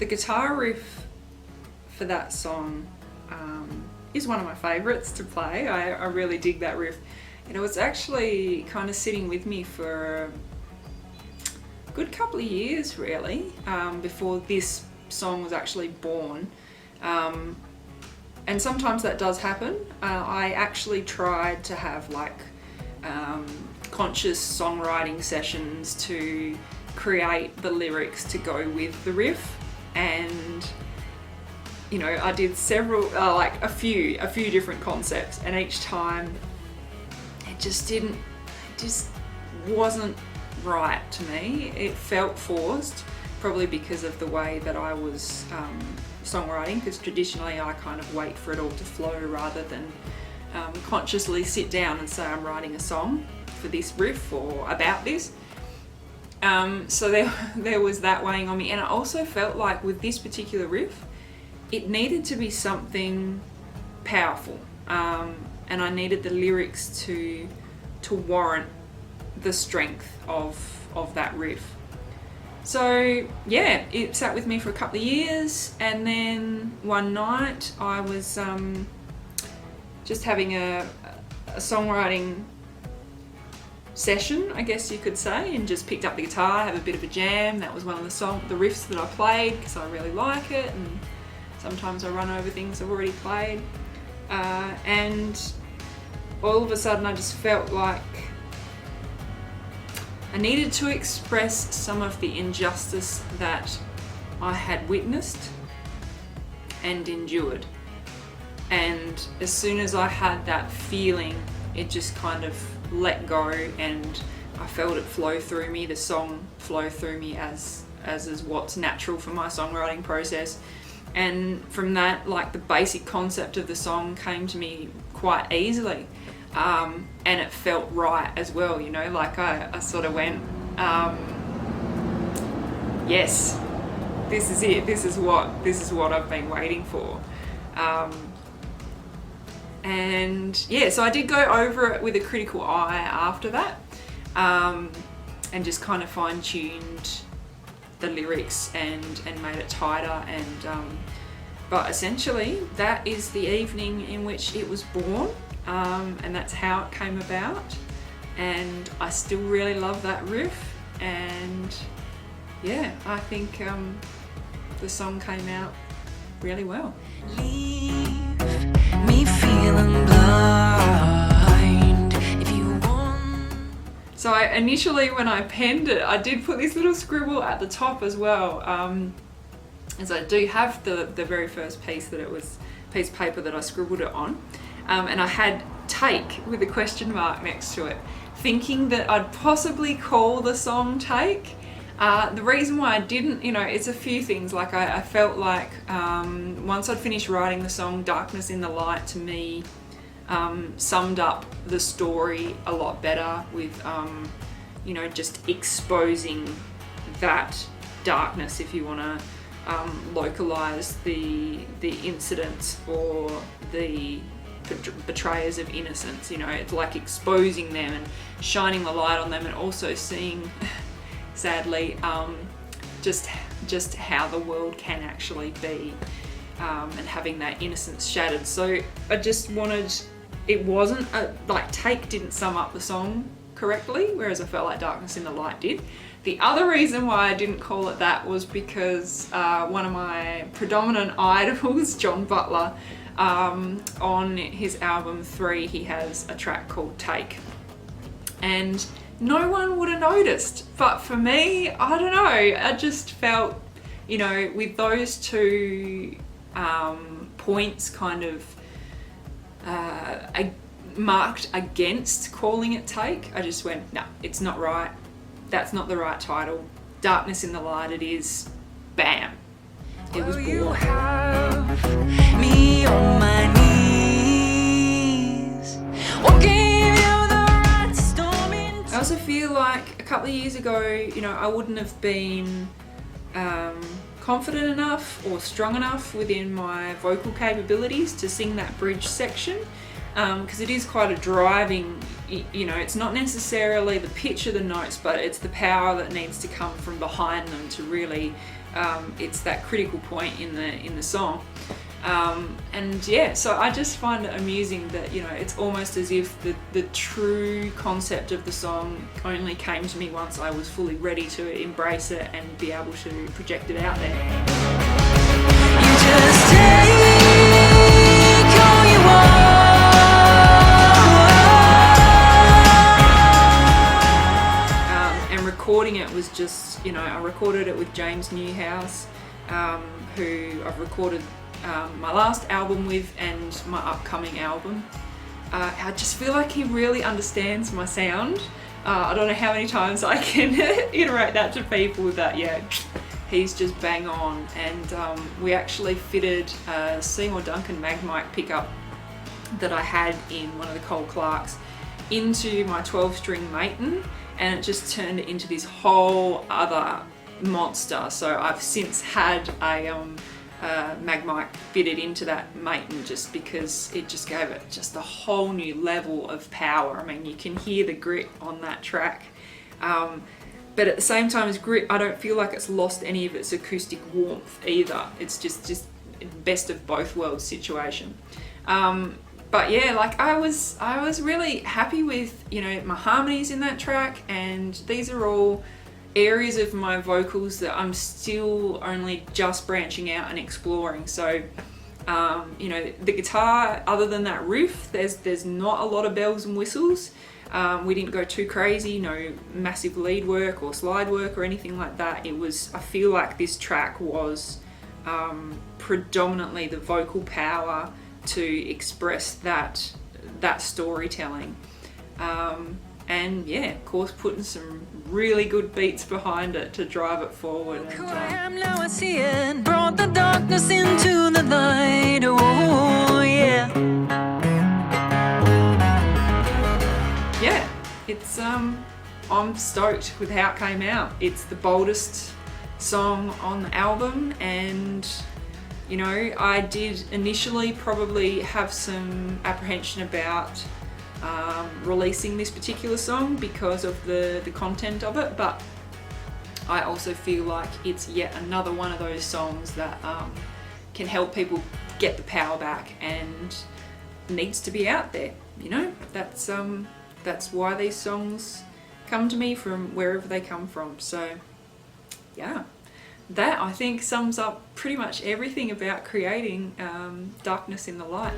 the guitar riff for that song is one of my favourites to play. I really dig that riff. You know, it's actually kind of sitting with me for a good couple of years really, before this song was actually born. And sometimes that does happen. I actually tried to have like conscious songwriting sessions to create the lyrics to go with the riff, and you know, I did several, like a few different concepts, and each time it just wasn't right to me. It felt forced, probably because of the way that I was songwriting, because traditionally I kind of wait for it all to flow rather than consciously sit down and say I'm writing a song for this riff or about this. So there was that weighing on me, and I also felt like with this particular riff, it needed to be something powerful, and I needed the lyrics to warrant the strength of that riff. So yeah, it sat with me for a couple of years, and then one night I was just having a songwriting session, I guess you could say, and just picked up the guitar, have a bit of a jam. That was one of the riffs that I played because I really like it, and sometimes I run over things I've already played, and all of a sudden I just felt like I needed to express some of the injustice that I had witnessed and endured. And as soon as I had that feeling, it just kind of let go, and I felt it flow through me, the song flow through me as is what's natural for my songwriting process. And from that, like, the basic concept of the song came to me quite easily, and it felt right as well, you know, like I sort of went, yes, this is it, this is what I've been waiting for. And yeah, so I did go over it with a critical eye after that, and just kind of fine-tuned the lyrics and made it tighter, and but essentially that is the evening in which it was born, and that's how it came about, and I still really love that riff, and yeah, I think the song came out really well. Leave me feeling blind if you want. So initially when I penned it, I did put this little scribble at the top as well, as I do have the very first piece of paper that I scribbled it on, and I had "take" with a question mark next to it, thinking that I'd possibly call the song "Take." The reason why I didn't, you know, it's a few things. Like I felt like once I'd finished writing the song, "Darkness in the Light" to me summed up the story a lot better with, you know, just exposing that darkness, if you want to localize the incidents or the betrayers of innocence. You know, it's like exposing them and shining the light on them, and also seeing, sadly, just how the world can actually be, and having that innocence shattered. So I just wanted, it wasn't like "Take" didn't sum up the song correctly, whereas I felt like "Darkness in the Light" did. The other reason why I didn't call it that was because one of my predominant idols, John Butler, on his album 3, he has a track called "Take," and no one would have noticed. But for me, I don't know, I just felt, you know, with those two points kind of marked against calling it "Take," I just went, no, it's not right. That's not the right title. "Darkness in the Light" it is. Bam. It was born. You have me on my knees. What gave you the right to storm into? I also feel like a couple of years ago, you know, I wouldn't have been confident enough or strong enough within my vocal capabilities to sing that bridge section, because it is quite a driving, you know, it's not necessarily the pitch of the notes, but it's the power that needs to come from behind them to really it's that critical point in the song. And yeah, so I just find it amusing that, you know, it's almost as if the true concept of the song only came to me once I was fully ready to embrace it and be able to project it out there. You just take all you want. And recording it was just, you know, I recorded it with James Newhouse, who I've recorded my last album with and my upcoming album. I just feel like he really understands my sound. I don't know how many times I can iterate that to people that, yeah, he's just bang on. And we actually fitted a Seymour Duncan mag mic pickup that I had in one of the Cole Clarks into my 12-string Maton, and it just turned it into this whole other monster. So I've since had a mag mic fitted into that Maton just because it just gave it just a whole new level of power. I mean, you can hear the grit on that track, but at the same time as grit, I don't feel like it's lost any of its acoustic warmth either. It's just best of both worlds situation. But yeah, like I was really happy with, you know, my harmonies in that track, and these are all areas of my vocals that I'm still only just branching out and exploring. So you know, the guitar, other than that riff, there's not a lot of bells and whistles. We didn't go too crazy, no massive lead work or slide work or anything like that. It was, I feel like this track was predominantly the vocal power to express that storytelling. And yeah, of course, putting some really good beats behind it to drive it forward. Look who I am, now I see it. Brought the darkness into the light. Oh yeah. Yeah, it's I'm stoked with how it came out. It's the boldest song on the album, and you know, I did initially probably have some apprehension about releasing this particular song because of the content of it, but I also feel like it's yet another one of those songs that can help people get the power back and needs to be out there. You know, that's why these songs come to me from wherever they come from. So yeah, that I think sums up pretty much everything about creating Darkness in the Light.